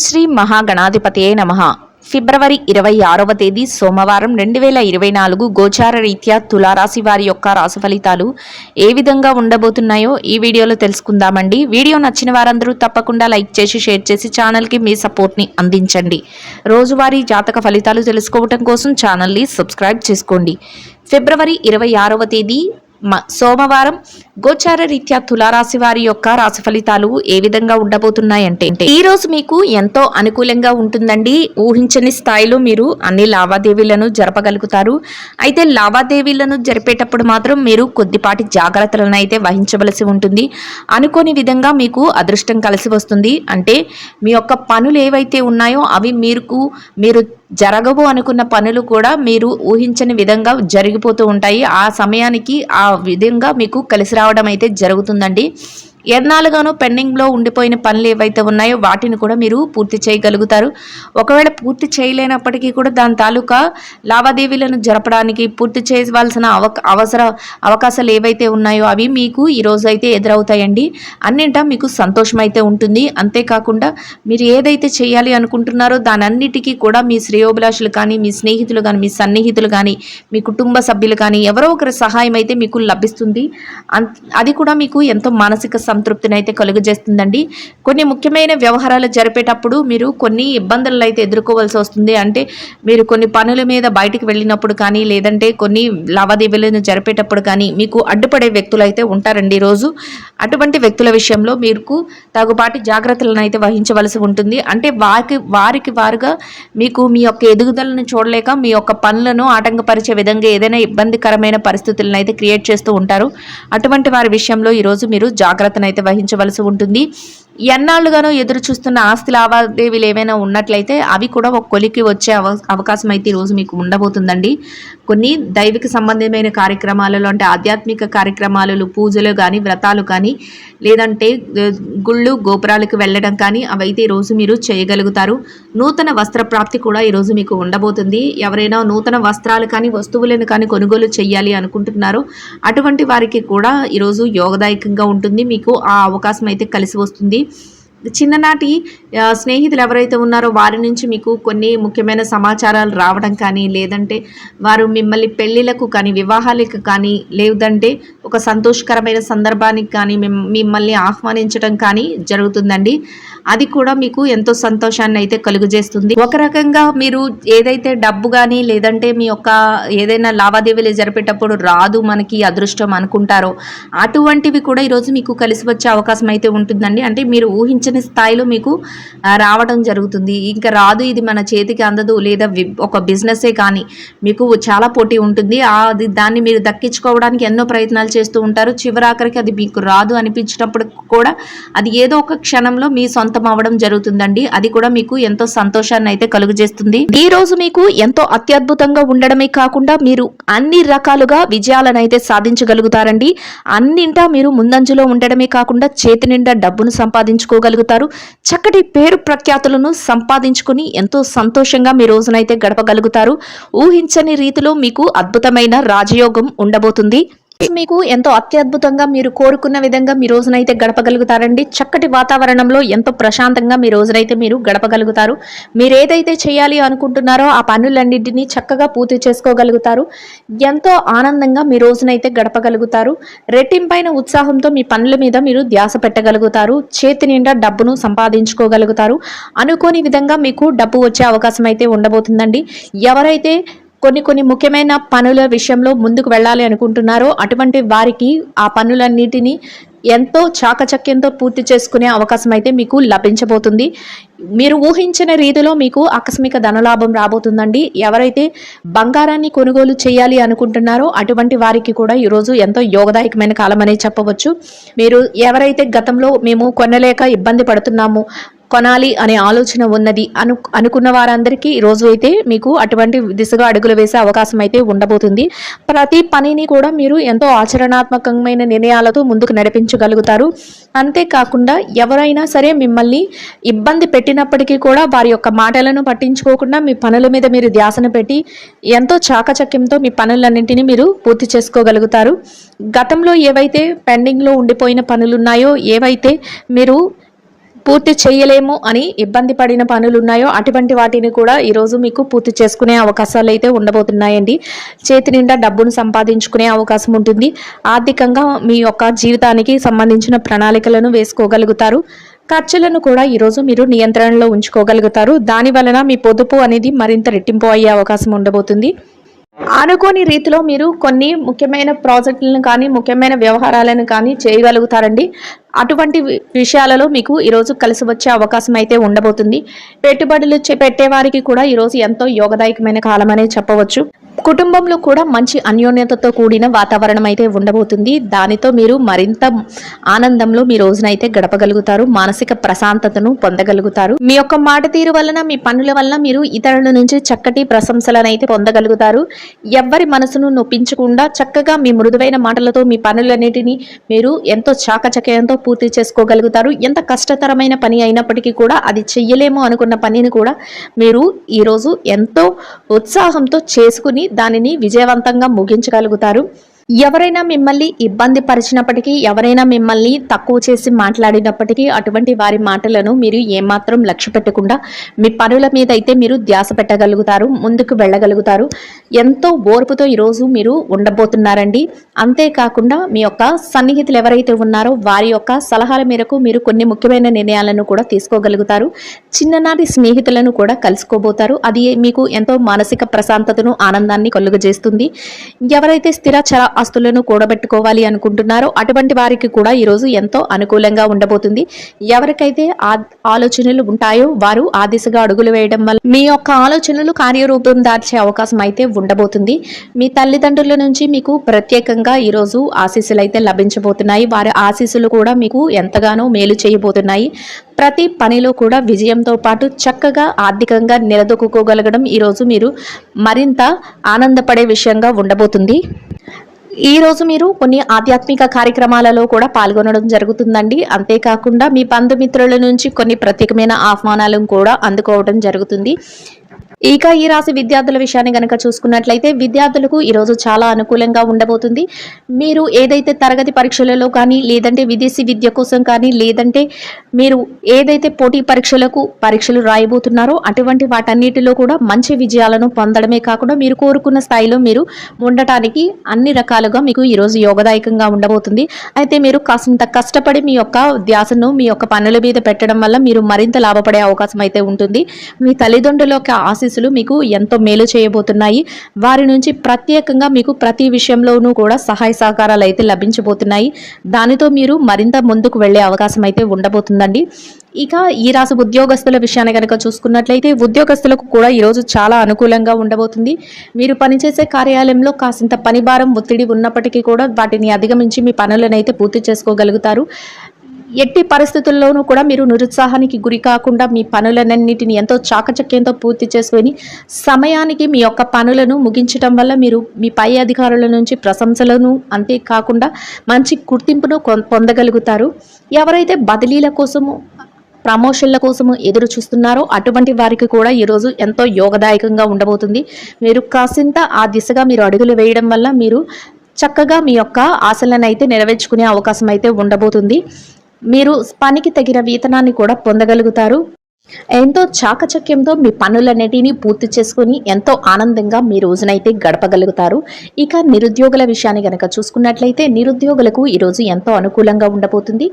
శ్రీ మహాగణాధిపతయే నమః. ఫిబ్రవరి 26వ తేదీ సోమవారం 2024 గోచార రీత్యా తులారాశి వారి యొక్క రాశి ఫలితాలు ఏ విధంగా ఉండబోతున్నాయో ఈ వీడియోలో తెలుసుకుందామండి. వీడియో నచ్చిన వారందరూ తప్పకుండా లైక్ చేసి షేర్ చేసి ఛానల్కి మీ సపోర్ట్ని అందించండి. రోజువారీ జాతక ఫలితాలు తెలుసుకోవటం కోసం ఛానల్ని సబ్స్క్రైబ్ చేసుకోండి. ఫిబ్రవరి 26వ తేదీ సోమవారం గోచార రీత్యా తులారాశి వారి యొక్క రాశి ఫలితాలు ఏ విధంగా ఉండబోతున్నాయంటే ఈ రోజు మీకు ఎంతో అనుకూలంగా ఉంటుందండి. ఊహించని స్థాయిలో మీరు అన్ని లావాదేవీలను జరపగలుగుతారు. అయితే లావాదేవీలను జరిపేటప్పుడు మాత్రం మీరు కొద్దిపాటి జాగ్రత్తలను అయితే వహించవలసి ఉంటుంది. అనుకోని విధంగా మీకు అదృష్టం కలిసి వస్తుంది. అంటే మీ యొక్క పనులు ఏవైతే ఉన్నాయో అవి మీరు జరగవు అనుకున్న పనులు కూడా మీరు ఊహించని విధంగా జరిగిపోతూ ఉంటాయి. ఆ సమయానికి ఆ విధంగా మీకు కలిసి రావడం అయితే జరుగుతుందండి. ఎన్నాళ్ళుగానో పెండింగ్లో ఉండిపోయిన పనులు ఏవైతే ఉన్నాయో వాటిని కూడా మీరు పూర్తి చేయగలుగుతారు. ఒకవేళ పూర్తి చేయలేనప్పటికీ కూడా దాని తాలూకా లావాదేవీలను జరపడానికి పూర్తి చేయవలసిన అవకాశాలు ఏవైతే ఉన్నాయో అవి మీకు ఈరోజు అయితే ఎదురవుతాయండి. అన్నింటా మీకు సంతోషం అయితే ఉంటుంది. అంతేకాకుండా మీరు ఏదైతే చేయాలి అనుకుంటున్నారో దానన్నిటికీ కూడా మీ శ్రేయోభిలాషులు కానీ, మీ స్నేహితులు కానీ, మీ సన్నిహితులు కానీ, మీ కుటుంబ సభ్యులు కానీ ఎవరో ఒకరి సహాయం అయితే మీకు లభిస్తుంది. అది కూడా మీకు ఎంతో మానసిక సంతృప్తిని అయితే కలుగజేస్తుందండి. కొన్ని ముఖ్యమైన వ్యవహారాలు జరిపేటప్పుడు మీరు కొన్ని ఇబ్బందులను అయితే ఎదుర్కోవాల్సి వస్తుంది. అంటే మీరు కొన్ని పనుల మీద బయటికి వెళ్ళినప్పుడు కానీ, లేదంటే కొన్ని లావాదేవీలను జరిపేటప్పుడు కానీ మీకు అడ్డుపడే వ్యక్తులు అయితే ఉంటారండి ఈరోజు. అటువంటి వ్యక్తుల విషయంలో మీకు తగుపాటి జాగ్రత్తలను అయితే వహించవలసి ఉంటుంది. అంటే వారికి వారుగా మీకు మీ యొక్క ఎదుగుదలను చూడలేక మీ యొక్క పనులను ఆటంకపరిచే విధంగా ఏదైనా ఇబ్బందికరమైన పరిస్థితులను అయితే క్రియేట్ చేస్తూ ఉంటారు. అటువంటి వారి విషయంలో ఈరోజు మీరు జాగ్రత్తను అయితే వహించవలసి ఉంటుంది. ఎన్నాళ్ళుగానో ఎదురు చూస్తున్న ఆస్తి లావాదేవీలు ఏవైనా ఉన్నట్లయితే అవి కూడా ఒక కొలికి వచ్చే అవకాశం అయితే ఈరోజు మీకు ఉండబోతుందండి. కొన్ని దైవిక సంబంధమైన కార్యక్రమాలలో అంటే ఆధ్యాత్మిక కార్యక్రమాలు, పూజలు కానీ, వ్రతాలు కానీ, లేదంటే గుళ్ళు గోపురాలకు వెళ్ళడం కానీ అవైతే ఈరోజు మీరు చేయగలుగుతారు. నూతన వస్త్ర ప్రాప్తి కూడా ఈరోజు మీకు ఉండబోతుంది. ఎవరైనా నూతన వస్త్రాలు కానీ, వస్తువులను కానీ కొనుగోలు చేయాలి అనుకుంటున్నారో అటువంటి వారికి కూడా ఈరోజు యోగదాయకంగా ఉంటుంది. మీకు ఆ అవకాశం అయితే కలిసి వస్తుంది. చిన్ననాటి స్నేహితులు ఎవరైతే ఉన్నారో వారి నుంచి మీకు కొన్ని ముఖ్యమైన సమాచారాలు రావడం కానీ, లేదంటే వారు మిమ్మల్ని పెళ్ళిళ్ళకు కానీ, వివాహాలకు కానీ, లేదంటే ఒక సంతోషకరమైన సందర్భానికి కానీ మిమ్మల్ని ఆహ్వానించడం కానీ జరుగుతుందండి. అది కూడా మీకు ఎంతో సంతోషాన్ని అయితే కలుగజేస్తుంది. ఒక రకంగా మీరు ఏదైతే డబ్బు కానీ, లేదంటే మీ యొక్క ఏదైనా లావాదేవీలు జరిపేటప్పుడు రాదు మనకి అదృష్టం అనుకుంటారో అటువంటివి కూడా ఈరోజు మీకు కలిసి వచ్చే అవకాశం అయితే ఉంటుందండి. అంటే మీరు ఊహించని స్థాయిలో మీకు రావడం జరుగుతుంది. ఇంకా రాదు, ఇది మన చేతికి అందదు, లేదా ఒక బిజినెసే కానీ మీకు చాలా పోటీ ఉంటుంది. దాన్ని మీరు దక్కించుకోవడానికి ఎన్నో ప్రయత్నాలు చేస్తూ ఉంటారు. చివరాఖరికి అది మీకు రాదు అనిపించినప్పుడు కూడా అది ఏదో ఒక క్షణంలో మీ సొంతం అవ్వడం జరుగుతుందండి. అది కూడా మీకు ఎంతో సంతోషాన్ని అయితే కలుగజేస్తుంది. ఈ రోజు మీకు ఎంతో అత్యద్భుతంగా ఉండడమే కాకుండా మీరు అన్ని రకాలుగా విజయాలను అయితే సాధించగలుగుతారండి. అన్నింటా మీరు ముందంజలో ఉండడమే కాకుండా చేతి నిండా డబ్బును సంపాదించుకోగలుగుతారు. చక్కటి పేరు ప్రఖ్యాతులను సంపాదించుకుని ఎంతో సంతోషంగా మీ రోజునైతే గడపగలుగుతారు. ఊహించని రీతిలో మీకు అద్భుతమైన రాజయోగం ఉండబోతుంది. మీకు ఎంతో అత్యద్భుతంగా మీరు కోరుకున్న విధంగా మీ రోజునైతే గడపగలుగుతారండి. చక్కటి వాతావరణంలో ఎంతో ప్రశాంతంగా మీ రోజునైతే మీరు గడపగలుగుతారు. మీరు ఏదైతే చేయాలి అనుకుంటున్నారో ఆ పనులన్నింటినీ చక్కగా పూర్తి చేసుకోగలుగుతారు. ఎంతో ఆనందంగా మీ రోజునైతే గడపగలుగుతారు. రెట్టింపైన ఉత్సాహంతో మీ పనుల మీద మీరు ధ్యాస పెట్టగలుగుతారు. చేతి నిండా డబ్బును సంపాదించుకోగలుగుతారు. అనుకోని విధంగా మీకు డబ్బు వచ్చే అవకాశం అయితే ఉండబోతుందండి. ఎవరైతే కొన్ని ముఖ్యమైన పనుల విషయంలో ముందుకు వెళ్ళాలి అనుకుంటున్నారో అటువంటి వారికి ఆ పనులన్నిటినీ ఎంతో చాకచక్యంతో పూర్తి చేసుకునే అవకాశం అయితే మీకు లభించబోతుంది. మీరు ఊహించిన రీతిలో మీకు ఆకస్మిక ధనలాభం రాబోతుందండి. ఎవరైతే బంగారాన్ని కొనుగోలు చేయాలి అనుకుంటున్నారో అటువంటి వారికి కూడా ఈరోజు ఎంతో యోగదాయకమైన కాలం అనేది చెప్పవచ్చు. మీరు ఎవరైతే గతంలో మేము కొనలేక ఇబ్బంది పడుతున్నాము, కొనాలి అనే ఆలోచన ఉన్నది అనుకున్న వారందరికీ ఈరోజు అయితే మీకు అటువంటి దిశగా అడుగులు వేసే అవకాశం అయితే ఉండబోతుంది. ప్రతి పనిని కూడా మీరు ఎంతో ఆచరణాత్మకమైన నిర్ణయాలతో ముందుకు నడిపించగలుగుతారు. అంతేకాకుండా ఎవరైనా సరే మిమ్మల్ని ఇబ్బంది పెట్టినప్పటికీ కూడా వారి యొక్క మాటలను పట్టించుకోకుండా మీ పనుల మీద మీరు ధ్యాసను పెట్టి ఎంతో చాకచక్యంతో మీ పనులన్నింటినీ మీరు పూర్తి చేసుకోగలుగుతారు. గతంలో ఏవైతే పెండింగ్లో ఉండిపోయిన పనులు ఉన్నాయో, ఏవైతే మీరు పూర్తి చేయలేము అని ఇబ్బంది పడిన పనులు ఉన్నాయో అటువంటి వాటిని కూడా ఈరోజు మీకు పూర్తి చేసుకునే అవకాశాలు అయితే ఉండబోతున్నాయండి. చేతి నిండా డబ్బును సంపాదించుకునే అవకాశం ఉంటుంది. ఆర్థికంగా మీ యొక్క జీవితానికి సంబంధించిన ప్రణాళికలను వేసుకోగలుగుతారు. ఖర్చులను కూడా ఈరోజు మీరు నియంత్రణలో ఉంచుకోగలుగుతారు. దాని వలన మీ పొదుపు అనేది మరింత రెట్టింపు అయ్యే అవకాశం ఉండబోతుంది. అనుకోని రీతిలో మీరు కొన్ని ముఖ్యమైన ప్రాజెక్టులను కానీ ముఖ్యమైన వ్యవహారాలను కానీ చేయగలుగుతారండి. అటువంటి విషయాలలో మీకు ఈరోజు కలిసి వచ్చే అవకాశం అయితే ఉండబోతుంది. పెట్టుబడులు పెట్టే వారికి కూడా ఈరోజు ఎంతో యోగదాయకమైన కాలం అనే చెప్పవచ్చు. కుటుంబంలో కూడా మంచి అన్యోన్యతతో కూడిన వాతావరణం అయితే ఉండబోతుంది. దానితో మీరు మరింత ఆనందంలో మీ రోజునైతే గడపగలుగుతారు. మానసిక ప్రశాంతతను పొందగలుగుతారు. మీ యొక్క మాట తీరు వలన మీ పనుల వలన మీరు ఇతరుల నుంచి చక్కటి ప్రశంసలను అయితే పొందగలుగుతారు. ఎవ్వరి మనసును నొప్పించకుండా చక్కగా మీ మృదువైన మాటలతో మీ పనులన్నిటినీ మీరు ఎంతో చాకచక్యంతో పూర్తి చేసుకోగలుగుతారు. ఎంత కష్టతరమైన పని అయినప్పటికీ కూడా అది చెయ్యలేము అనుకున్న పనిని కూడా మీరు ఈరోజు ఎంతో ఉత్సాహంతో చేసుకుని దానిని విజయవంతంగా ముగించగలుగుతారు. ఎవరైనా మిమ్మల్ని ఇబ్బంది పరిచినప్పటికీ, ఎవరైనా మిమ్మల్ని తక్కువ చేసి మాట్లాడినప్పటికీ అటువంటి వారి మాటలను మీరు ఏమాత్రం లక్ష్య పెట్టకుండా మీ పనుల మీద అయితే మీరు ధ్యాస పెట్టగలుగుతారు, ముందుకు వెళ్ళగలుగుతారు. ఎంతో ఓర్పుతో ఈరోజు మీరు ఉండబోతున్నారండి. అంతేకాకుండా మీ యొక్క సన్నిహితులు ఎవరైతే ఉన్నారో వారి యొక్క సలహాల మేరకు మీరు కొన్ని ముఖ్యమైన నిర్ణయాలను కూడా తీసుకోగలుగుతారు. చిన్ననాటి స్నేహితులను కూడా కలుసుకోబోతారు. అది మీకు ఎంతో మానసిక ప్రశాంతతను, ఆనందాన్ని కలుగజేస్తుంది. ఎవరైతే స్థిరచర ఆస్తులను కూడబెట్టుకోవాలి అనుకుంటున్నారో అటువంటి వారికి కూడా ఈరోజు ఎంతో అనుకూలంగా ఉండబోతుంది. ఎవరికైతే ఆలోచనలు ఉంటాయో వారు ఆ దిశగా అడుగులు వేయడం వల్ల మీ యొక్క ఆలోచనలు కార్యరూపం దాల్చే అవకాశం అయితే ఉండబోతుంది. మీ తల్లిదండ్రుల నుంచి మీకు ప్రత్యేకంగా ఈరోజు ఆశీస్సులు అయితే లభించబోతున్నాయి. వారి ఆశీస్సులు కూడా మీకు ఎంతగానో మేలు చేయబోతున్నాయి. ప్రతి పనిలో కూడా విజయంతో పాటు చక్కగా ఆర్థికంగా నిలదొక్కుకోగలగడం ఈరోజు మీరు మరింత ఆనందపడే విషయంగా ఉండబోతుంది. ఈ రోజు మీరు కొన్ని ఆధ్యాత్మిక కార్యక్రమాలలో కూడా పాల్గొనడం జరుగుతుందండి. అంతేకాకుండా మీ బంధుమిత్రుల నుంచి కొన్ని ప్రత్యేకమైన ఆహ్వానాలను కూడా అందుకోవడం జరుగుతుంది. ఇక ఈ రాశి విద్యార్థుల విషయాన్ని గనక చూసుకున్నట్లయితే విద్యార్థులకు ఈరోజు చాలా అనుకూలంగా ఉండబోతుంది. మీరు ఏదైతే తరగతి పరీక్షలలో కానీ, లేదంటే విదేశీ విద్య కోసం కానీ, లేదంటే మీరు ఏదైతే పోటీ పరీక్షలు రాయబోతున్నారో అటువంటి వాటన్నిటిలో కూడా మంచి విజయాలను పొందడమే కాకుండా మీరు కోరుకున్న స్థాయిలో మీరు ఉండటానికి అన్ని రకాలుగా మీకు ఈరోజు యోగదాయకంగా ఉండబోతుంది. అయితే మీరు కాసింత కష్టపడి మీ యొక్క ధ్యాసను మీ యొక్క పనుల మీద పెట్టడం వల్ల మీరు మరింత లాభపడే అవకాశం అయితే ఉంటుంది. మీ తల్లిదండ్రుల యొక్క ఆశీస్సులు మీకు ఎంతో మేలు చేయబోతున్నాయి. వారి నుంచి ప్రత్యేకంగా మీకు ప్రతి విషయంలోనూ కూడా సహాయ సహకారాలు అయితే లభించబోతున్నాయి. దానితో మీరు మరింత ముందుకు వెళ్లే అవకాశం అయితే ఉండబోతుందండి. ఇక ఈ రాశి ఉద్యోగస్తుల విషయాన్ని కనుక చూసుకున్నట్లయితే ఉద్యోగస్తులకు కూడా ఈరోజు చాలా అనుకూలంగా ఉండబోతుంది. మీరు పనిచేసే కార్యాలయంలో కాసింత పనిభారం, ఒత్తిడి ఉన్నప్పటికీ కూడా వాటిని అధిగమించి మీ పనులను అయితే పూర్తి చేసుకోగలుగుతారు. ఎట్టి పరిస్థితుల్లోనూ కూడా మీరు నిరుత్సాహానికి గురి కాకుండా మీ పనులన్నింటిని ఎంతో చాకచక్యంతో పూర్తి చేసుకొని సమయానికి మీ యొక్క పనులను ముగించడం వల్ల మీరు మీ పై అధికారుల నుంచి ప్రశంసలను, అంతేకాకుండా మంచి గుర్తింపును పొందగలుగుతారు. ఎవరైతే బదిలీల కోసము, ప్రమోషన్ల కోసము ఎదురు చూస్తున్నారో అటువంటి వారికి కూడా ఈరోజు ఎంతో యోగదాయకంగా ఉండబోతుంది. మీరు కాసింత ఆ దిశగా మీరు అడుగులు వేయడం వల్ల మీరు చక్కగా మీ యొక్క ఆశలను అయితే నెరవేర్చుకునే అవకాశం అయితే ఉండబోతుంది. మీరు పనికి తగిన వేతనాన్ని కూడా పొందగలుగుతారు. ఎంతో చాకచక్యంతో మీ పనులన్నిటినీ పూర్తి చేసుకుని ఎంతో ఆనందంగా మీ రోజునైతే గడపగలుగుతారు. ఇక నిరుద్యోగుల విషయాన్ని గనక చూసుకున్నట్లయితే నిరుద్యోగులకు ఈరోజు ఎంతో అనుకూలంగా ఉండబోతుంది.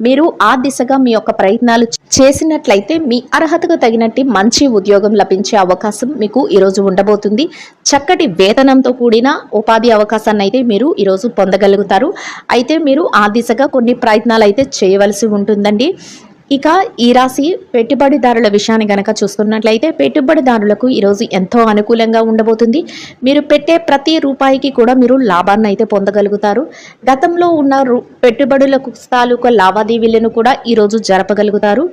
మీరు ఆ దిశగా మీ యొక్క ప్రయత్నాలు చేసినట్లయితే మీ అర్హతకు తగినట్టు మంచి ఉద్యోగం లభించే అవకాశం మీకు ఈరోజు ఉండబోతుంది. చక్కటి వేతనంతో కూడిన ఉపాధి అవకాశాన్ని అయితే మీరు ఈరోజు పొందగలుగుతారు. అయితే మీరు ఆ దిశగా కొన్ని ప్రయత్నాలు అయితే చేయవలసి ఉంటుందండి. ఇక ఈ రాశి పెట్టుబడిదారుల విషయాన్ని గనక చూసుకున్నట్లయితే పెట్టుబడిదారులకు ఈరోజు ఎంతో అనుకూలంగా ఉండబోతుంది. మీరు పెట్టే ప్రతి రూపాయికి కూడా మీరు లాభాన్ని అయితే పొందగలుగుతారు. గతంలో ఉన్న పెట్టుబడులకు తాలూకా లావాదేవీలను కూడా ఈరోజు జరపగలుగుతారు.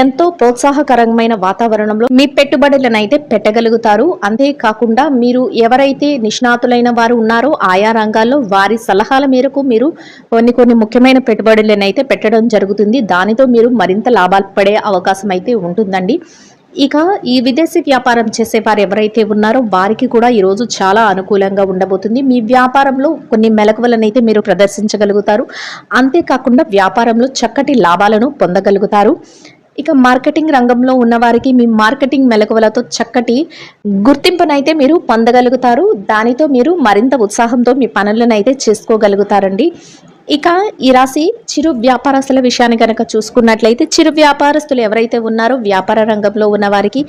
ఎంతో ప్రోత్సాహకరమైన వాతావరణంలో మీ పెట్టుబడులను అయితే పెట్టగలుగుతారు. అంతేకాకుండా మీరు ఎవరైతే నిష్ణాతులైన వారు ఉన్నారో ఆయా రంగాల్లో వారి సలహాల మేరకు మీరు కొన్ని ముఖ్యమైన పెట్టుబడులను అయితే పెట్టడం జరుగుతుంది. దానితో మీరు మరింత లాభాలు పడే అవకాశం అయితే ఉంటుందండి. ఇక ఈ విదేశీ వ్యాపారం చేసేవారు ఎవరైతే ఉన్నారో వారికి కూడా ఈరోజు చాలా అనుకూలంగా ఉండబోతుంది. మీ వ్యాపారంలో కొన్ని మెలకువలనైతే మీరు ప్రదర్శించగలుగుతారు. అంతేకాకుండా వ్యాపారంలో చక్కటి లాభాలను పొందగలుగుతారు. ఇక మార్కెటింగ్ రంగంలో ఉన్నవారికి మీ మార్కెటింగ్ మెలకువలతో చక్కటి గుర్తింపునైతే మీరు పొందగలుగుతారు. దానితో మీరు మరింత ఉత్సాహంతో మీ పనులనైతే చేసుకోగలుగుతారండి. ఇక ఈ రాశి చిరు వ్యాపారస్తుల విషయాన్ని కనుక చూసుకున్నట్లయితే చిరు వ్యాపారస్తులు ఎవరైతే ఉన్నారో వ్యాపార రంగంలో ఉన్న వారికి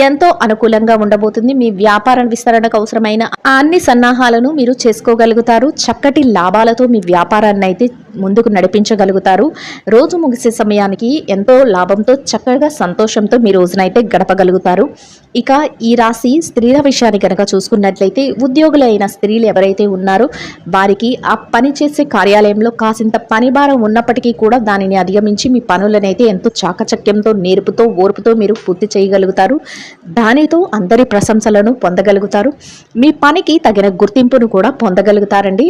ఎంతో అనుకూలంగా ఉండబోతుంది. మీ వ్యాపార విస్తరణకు అవసరమైన అన్ని సన్నాహాలను మీరు చేసుకోగలుగుతారు. చక్కటి లాభాలతో మీ వ్యాపారాన్ని అయితే ముందుకు నడిపించగలుగుతారు. రోజు ముగిసే సమయానికి ఎంతో లాభంతో చక్కగా సంతోషంతో మీ రోజునైతే గడపగలుగుతారు. ఇక ఈ రాశి స్త్రీల విషయాన్ని కనుక చూసుకున్నట్లయితే ఉద్యోగులైన స్త్రీలు ఎవరైతే ఉన్నారో వారికి ఆ పని చేసే కార్యాలయంలో కాసింత పని భారం ఉన్నప్పటికీ కూడా దానిని అధిగమించి మీ పనులనైతే ఎంతో చాకచక్యంతో నేర్పుతో ఓర్పుతో మీరు పూర్తి చేయగలుగుతారు. దానితో అందరి ప్రశంసలను పొందగలుగుతారు. మీ పనికి తగిన గుర్తింపును కూడా పొందగలుగుతారండి.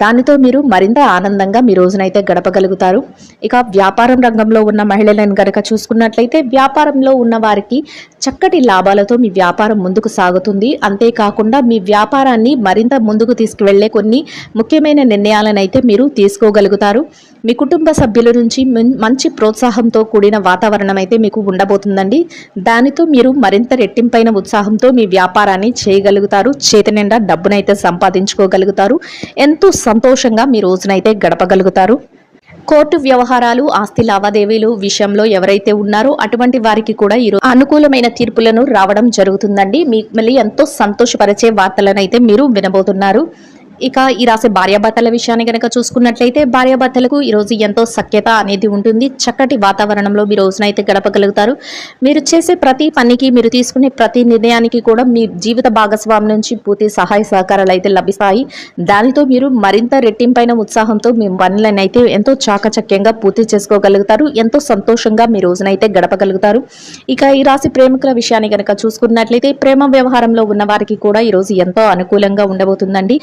దానితో మీరు మరింత ఆనందంగా మీ రోజునైతే గడపగలుగుతారు. ఇక వ్యాపారం రంగంలో ఉన్న మహిళలను కనుక చూసుకున్నట్లయితే వ్యాపారంలో ఉన్న వారికి చక్కటి లాభాలతో మీ వ్యాపారం ముందుకు సాగుతుంది. అంతేకాకుండా మీ వ్యాపారాన్ని మరింత ముందుకు తీసుకువెళ్లే కొన్ని ముఖ్యమైన నిర్ణయాలను అయితే మీరు తీసుకోగలుగుతారు. మీ కుటుంబ సభ్యుల నుంచి మంచి ప్రోత్సాహంతో కూడిన వాతావరణం అయితే మీకు ఉండబోతుందండి. దానితో మీరు మరింత రెట్టింపైన ఉత్సాహంతో మీ వ్యాపారాన్ని చేయగలుగుతారు. చేతి నిండా డబ్బునైతే సంపాదించుకోగలుగుతారు. ఎంతో సంతోషంగా మీ రోజునైతే గడపగలుగుతారు. కోర్టు వ్యవహారాలు ఆస్తి లావాదేవీలు విషయంలో ఎవరైతే ఉన్నారో అటువంటి వారికి కూడా ఈరోజు అనుకూలమైన తీర్పులను రావడం జరుగుతుందండి. మిమ్మల్ని ఎంతో సంతోషపరిచే వార్తలను అయితే మీరు వినబోతున్నారు. ఇక ఈ రాశి భార్యాభర్తల విషయాన్ని కనుక చూసుకున్నట్లయితే భార్యాభర్తలకు ఈరోజు ఎంతో సఖ్యత అనేది ఉంటుంది. చక్కటి వాతావరణంలో మీ రోజునైతే గడపగలుగుతారు. మీరు చేసే ప్రతి పనికి మీరు తీసుకునే ప్రతి నిర్ణయానికి కూడా మీ జీవిత భాగస్వామి నుంచి పూర్తి సహాయ సహకారాలు అయితే లభిస్తాయి. దానితో మీరు మరింత రెట్టింపైన ఉత్సాహంతో మీ పనులను అయితే ఎంతో చాకచక్యంగా పూర్తి చేసుకోగలుగుతారు. ఎంతో సంతోషంగా మీ రోజునైతే గడపగలుగుతారు. ఇక ఈ రాశి ప్రేమికుల విషయాన్ని కనుక చూసుకున్నట్లయితే ప్రేమ వ్యవహారంలో ఉన్న వారికి కూడా ఈరోజు ఎంతో అనుకూలంగా ఉండబోతుందండి.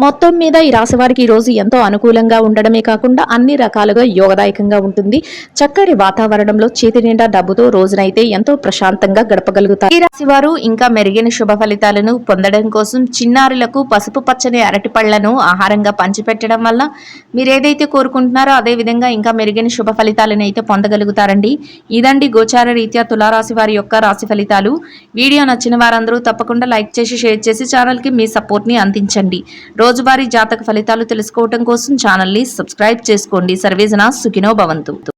మొత్తం మీద ఈ రాశి వారికి ఈ రోజు ఎంతో అనుకూలంగా ఉండడమే కాకుండా అన్ని రకాలుగా యోగదాయకంగా ఉంటుంది. చక్కటి వాతావరణంలో చేతి నిండా డబ్బుతో రోజునైతే ఎంతో ప్రశాంతంగా గడపగలుగుతారు. ఈ రాశి వారు ఇంకా మెరుగైన శుభ ఫలితాలను పొందడం కోసం చిన్నారులకు పసుపు పచ్చని అరటి పళ్లను ఆహారంగా పంచిపెట్టడం వల్ల మీరు ఏదైతే కోరుకుంటున్నారో అదే విధంగా ఇంకా మెరుగైన శుభ ఫలితాలను అయితే పొందగలుగుతారండి. ఇదండి గోచార రీత్యా తులారాశి వారి యొక్క రాశి ఫలితాలు. వీడియో నచ్చిన వారందరూ తప్పకుండా లైక్ చేసి షేర్ చేసి ఛానల్ కి మీ సపోర్ట్ ని అందించండి. రోజువారీ జాతక ఫలితాలు తెలుసుకోవడం కోసం ఛానల్ ని సబ్స్క్రైబ్ చేసుకోండి. సర్వేజన సుఖినో భవంతు.